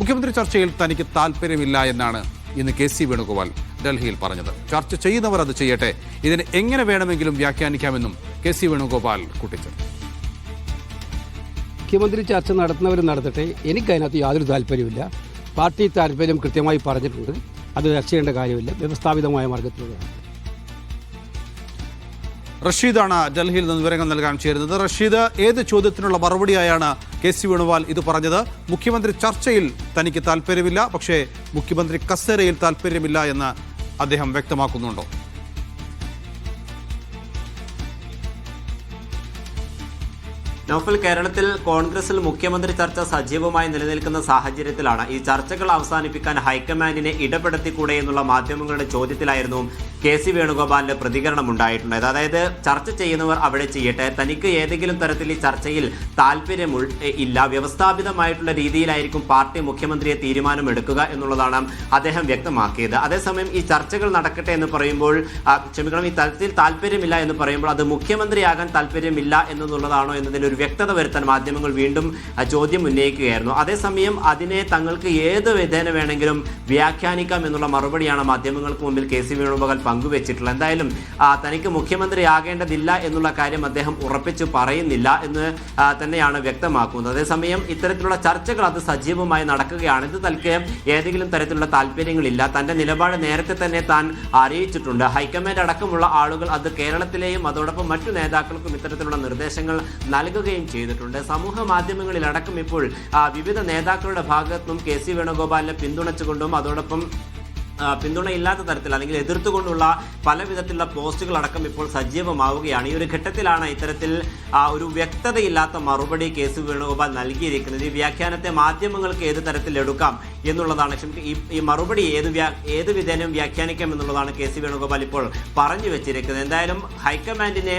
മുഖ്യമന്ത്രി ചർച്ചയിൽ തനിക്ക് താല്പര്യമില്ല എന്നാണ് ഇന്ന് കെ.സി. വേണുഗോപാൽ ഡൽഹിയിൽ പറഞ്ഞത്. ചർച്ച ചെയ്യുന്നവർ അത് ചെയ്യട്ടെ, ഇതിന് എങ്ങനെ വേണമെങ്കിലും വ്യാഖ്യാനിക്കാമെന്നും കെ.സി. വേണുഗോപാൽ കൂട്ടിച്ചേർത്തു. മുഖ്യമന്ത്രി ചർച്ച നടത്തുന്നവർ നടത്തട്ടെ, എനിക്കതിനകത്ത് യാതൊരു താല്പര്യമില്ല. പാർട്ടി താല്പര്യം കൃത്യമായി പറഞ്ഞിട്ടുണ്ട്. അത് ചർച്ച ചെയ്യേണ്ട കാര്യമില്ല. വ്യവസ്ഥാപിതമായ മാർഗത്തിലൂടെയാണ്. റഷീദാണ് ഡൽഹിയിൽ നിന്ന് വിവരങ്ങൾ നൽകാൻ ചേരുന്നത്. റഷീദ്, ഏത് ചോദ്യത്തിനുള്ള മറുപടിയായാണ് കെ.സി. വേണുഗോപാൽ ഇത് പറഞ്ഞത്? മുഖ്യമന്ത്രി ചർച്ചയിൽ തനിക്ക് താല്പര്യമില്ല, പക്ഷേ മുഖ്യമന്ത്രി കസേരയിൽ താല്പര്യമില്ല എന്ന് അദ്ദേഹം വ്യക്തമാക്കുന്നുണ്ടോ? നൗഫൽ, കേരളത്തിൽ കോൺഗ്രസിൽ മുഖ്യമന്ത്രി ചർച്ച സജീവമായി നിലനിൽക്കുന്ന സാഹചര്യത്തിലാണ് ഈ ചർച്ചകൾ അവസാനിപ്പിക്കാൻ ഹൈക്കമാൻഡിനെ ഇടപെടുത്തിക്കൂടെ എന്നുള്ള മാധ്യമങ്ങളുടെ ചോദ്യത്തിലായിരുന്നു കെ.സി. വേണുഗോപാലിന്റെ പ്രതികരണം ഉണ്ടായിട്ടുണ്ടായത്. അതായത് ചർച്ച ചെയ്യുന്നവർ അവിടെ ചെയ്യട്ടെ, തനിക്ക് ഏതെങ്കിലും തരത്തിൽ ഈ ചർച്ചയിൽ താല്പര്യം ഇല്ല, വ്യവസ്ഥാപിതമായിട്ടുള്ള രീതിയിലായിരിക്കും പാർട്ടി മുഖ്യമന്ത്രിയെ തീരുമാനമെടുക്കുക എന്നുള്ളതാണ് അദ്ദേഹം വ്യക്തമാക്കിയത്. അതേസമയം ഈ ചർച്ചകൾ നടക്കട്ടെ എന്ന് പറയുമ്പോൾ ഈ തരത്തിൽ താല്പര്യമില്ല എന്ന് പറയുമ്പോൾ അത് മുഖ്യമന്ത്രിയാകാൻ താല്പര്യമില്ല എന്നുള്ളതാണോ എന്നതിലൊരു വ്യക്തത വരുത്താൻ മാധ്യമങ്ങൾ വീണ്ടും ചോദ്യം ഉന്നയിക്കുകയായിരുന്നു. അതേസമയം അതിനെ തങ്ങൾക്ക് ഏത് വിധേന വേണമെങ്കിലും വ്യാഖ്യാനിക്കാം എന്നുള്ള മറുപടിയാണ് മാധ്യമങ്ങൾക്ക് മുമ്പിൽ കെ.സി. വേണുഗോപാൽ പങ്കുവച്ചിട്ടുള്ളത്. എന്തായാലും തനിക്ക് മുഖ്യമന്ത്രിയാകേണ്ടതില്ല എന്നുള്ള കാര്യം അദ്ദേഹം ഉറപ്പിച്ചു പറയുന്നില്ല എന്ന് തന്നെയാണ് വ്യക്തമാക്കുന്നത്. അതേസമയം ഇത്തരത്തിലുള്ള ചർച്ചകൾ അത് സജീവമായി നടക്കുകയാണ്. ഇത് തനിക്ക് ഏതെങ്കിലും തരത്തിലുള്ള താല്പര്യങ്ങളില്ല, തന്റെ നിലപാട് നേരത്തെ തന്നെ താൻ അറിയിച്ചിട്ടുണ്ട്. ഹൈക്കമാൻഡ് അടക്കമുള്ള ആളുകൾ അത് കേരളത്തിലെയും അതോടൊപ്പം മറ്റു നേതാക്കൾക്കും ഇത്തരത്തിലുള്ള നിർദ്ദേശങ്ങൾ നൽകുകയും ചെയ്തിട്ടുണ്ട്. സമൂഹ മാധ്യമങ്ങളിൽ അടക്കം ഇപ്പോൾ വിവിധ നേതാക്കളുടെ ഭാഗത്തുനിന്നും കെ.സി. വേണുഗോപാലിനെ പിന്തുണച്ചുകൊണ്ടും അതോടൊപ്പം പിന്തുണയില്ലാത്ത തരത്തിൽ അല്ലെങ്കിൽ എതിർത്തുകൊണ്ടുള്ള പല വിധത്തിലുള്ള പോസ്റ്റുകൾ അടക്കം ഇപ്പോൾ സജീവമാവുകയാണ്. ഈ ഒരു ഘട്ടത്തിലാണ് ഇത്തരത്തിൽ ഒരു വ്യക്തതയില്ലാത്ത മറുപടി കെ.സി. വേണുഗോപാൽ നൽകിയിരിക്കുന്നത്. ഈ വ്യാഖ്യാനത്തെ മാധ്യമങ്ങൾക്ക് ഏത് തരത്തിൽ എടുക്കാം എന്നുള്ളതാണ്, ഈ മറുപടി ഏത് വിധേനയും വ്യാഖ്യാനിക്കാം എന്നുള്ളതാണ് കെ.സി. വേണുഗോപാൽ ഇപ്പോൾ പറഞ്ഞു വെച്ചിരിക്കുന്നത്. എന്തായാലും ഹൈക്കമാൻഡിനെ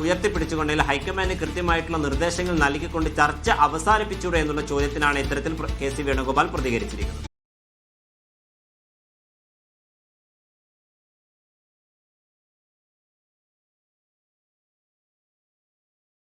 ഉയർത്തിപ്പിടിച്ചുകൊണ്ട് ഹൈക്കമാൻഡിന് കൃത്യമായിട്ടുള്ള നിർദ്ദേശങ്ങൾ നൽകിക്കൊണ്ട് ചർച്ച അവസാനിപ്പിച്ചൂടെ എന്നുള്ള ചോദ്യത്തിനാണ് ഇത്തരത്തിൽ കെ.സി. വേണുഗോപാൽ പ്രതികരിച്ചിരിക്കുന്നത്.